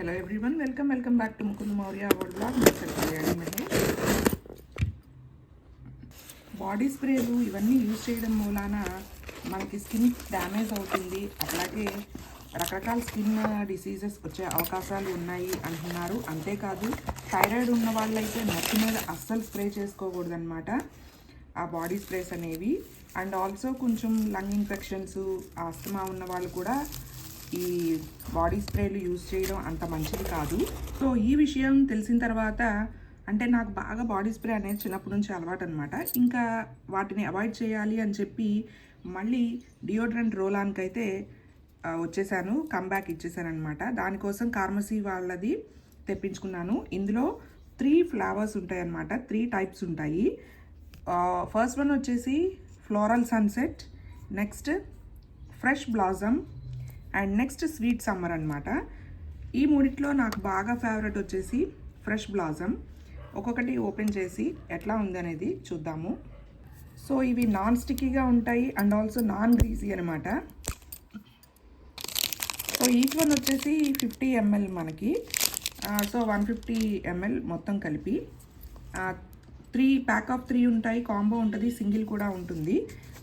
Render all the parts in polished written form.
Hello everyone, welcome back to Mukund Maurya our vlog. myself Kalyani Mahesh. Body స్ప్రేలు ఇవన్నీ use చేయడం మూలాన మనకి స్కిన్ డ్యామేజ్ అవుతుంది, అట్లాగే రకరకాల స్కిన్ డిసీజెస్ వచ్చే అవకాశాలు ఉన్నాయి అంటున్నారు. అంతేకాదు థైరాయిడ్ ఉన్న వాళ్ళైతే నెత్తి మీద అస్సలు స్ప్రే చేసుకోకూడదు అనమాట ఆ బాడీ స్ప్రేస్ అనేవి. అండ్ ఆల్సో కొంచెం లంగ్ ఇన్ఫెక్షన్స్, ఆస్తమా ఉన్న వాళ్ళు కూడా ఈ బాడీ స్ప్రేలు యూజ్ చేయడం అంత మంచిది కాదు. సో ఈ విషయం తెలిసిన తర్వాత, అంటే నాకు బాగా బాడీ స్ప్రే అనేది చిన్నప్పటి నుంచి అలవాటు అనమాట. ఇంకా వాటిని అవాయిడ్ చేయాలి అని చెప్పి మళ్ళీ డియోడ్రెంట్ రోలాన్కి అయితే వచ్చేసాను, కమ్బ్యాక్ ఇచ్చేసాను అనమాట. దానికోసం ఫార్మసీ వాళ్ళది తెప్పించుకున్నాను. ఇందులో 3 ఫ్లేవర్స్ ఉంటాయి అన్నమాట, 3 టైప్స్ ఉంటాయి. ఫస్ట్ వన్ వచ్చేసి floral sunset, next fresh blossom and next sweet summer అనమాట. ఈ మూడిట్లో నాకు బాగా ఫేవరెట్ వచ్చేసి ఫ్రెష్ బ్లాజమ్. ఒక్కొక్కటి ఓపెన్ చేసి ఎట్లా ఉందనేది చూద్దాము. సో ఇవి నాన్ స్టిక్కీగా ఉంటాయి అండ్ ఆల్సో నాన్ గ్రీజీ అనమాట. సో ఈచ్ వన్ వచ్చేసి 50 ml మనకి. సో 150 ml మొత్తం కలిపి 3 ప్యాక్ ఆఫ్ 3 ఉంటాయి, కాంబో ఉంటుంది, సింగిల్ కూడా ఉంటుంది.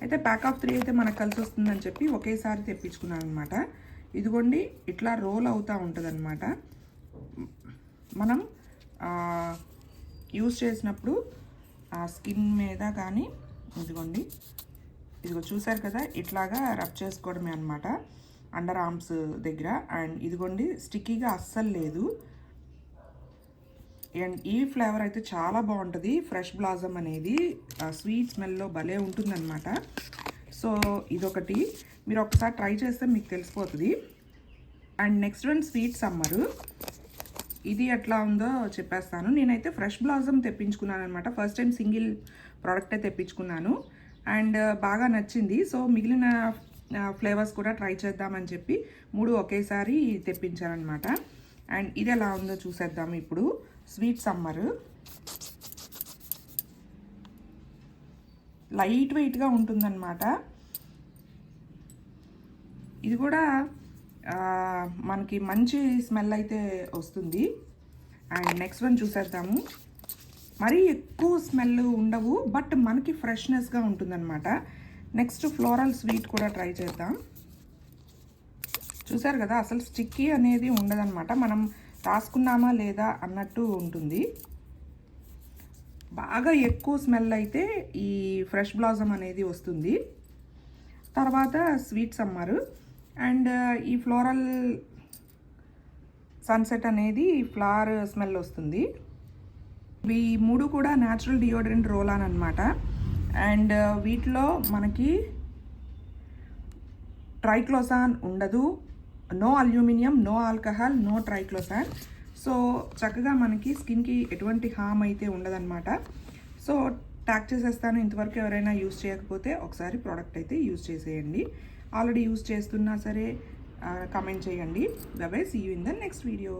అయితే ప్యాక్ ఆఫ్ 3 అయితే మనకు కలిసి వస్తుందని చెప్పి ఒకేసారి తెప్పించుకున్నాను అనమాట. ఇదిగోండి ఇట్లా రోల్ అవుతూ ఉంటుంది అనమాట. మనం యూజ్ చేసినప్పుడు ఆ స్కిన్ మీద కానీ ఇదిగోండి, ఇదిగో చూసారు కదా, ఇట్లాగా రబ్ చేసుకోవడమే అనమాట అండర్ ఆర్మ్స్ దగ్గర. అండ్ ఇదిగోండి స్టిక్కీగా అస్సలు లేదు. అండ్ ఈ ఫ్లేవర్ అయితే చాలా బాగుంటుంది. ఫ్రెష్ బ్లాజమ్ అనేది స్వీట్ స్మెల్లో భలే ఉంటుందన్నమాట. సో ఇదొకటి మీరు ఒకసారి ట్రై చేస్తే మీకు తెలిసిపోతుంది. And next one sweet summer. ఇది ఎట్లా ఉందో చెప్పేస్తాను. నేనైతే ఫ్రెష్ బ్లాజమ్ తెప్పించుకున్నాను అనమాట. ఫస్ట్ టైం సింగిల్ ప్రోడక్టే తెప్పించుకున్నాను అండ్ బాగా నచ్చింది. సో మిగిలిన ఫ్లేవర్స్ కూడా ట్రై చేద్దామని చెప్పి 3 ఒకేసారి తెప్పించానమాట. అండ్ ఇది ఎలా ఉందో చూసేద్దాము ఇప్పుడు. స్వీట్ సమ్మర్ లైట్ వెయిట్గా ఉంటుందన్నమాట. ఇది కూడా మనకి మంచి స్మెల్ అయితే వస్తుంది. అండ్ నెక్స్ట్ వన్ చూసేద్దాము. మరీ ఎక్కువ స్మెల్ ఉండవు, బట్ మనకి ఫ్రెష్నెస్గా ఉంటుందన్నమాట. నెక్స్ట్ ఫ్లోరల్ స్వీట్ కూడా ట్రై చేద్దాం. చూసారు కదా, అసలు స్టిక్కీ అనేది ఉండదన్నమాట. మనం రాసుకున్నామా లేదా అన్నట్టు ఉంటుంది. బాగా ఎక్కువ స్మెల్ అయితే ఈ ఫ్రెష్ బ్లాజమ్ అనేది వస్తుంది. తర్వాత స్వీట్ సమ్మర్ అండ్ ఈ ఫ్లోరల్ సన్సెట్ అనేది ఫ్లవర్ స్మెల్ వస్తుంది. ఇవి 3 కూడా న్యాచురల్ డియోడ్రెంట్ రోలాన్ అనమాట. అండ్ వీటిలో మనకి ట్రైక్లోసాన్ ఉండదు, no aluminium, no alcohol, no triclosan. So చక్కగా మనకి స్కిన్కి ఎటువంటి హామ్ అయితే ఉండదన్నమాట. సో ట్యాగ్ చేసేస్తాను. ఇంతవరకు ఎవరైనా యూజ్ చేయకపోతే ఒకసారి ప్రోడక్ట్ అయితే యూజ్ చేసేయండి. ఆల్రెడీ యూజ్ చేస్తున్నా సరే కమెంట్ చేయండి. Bye bye, see you in the next video.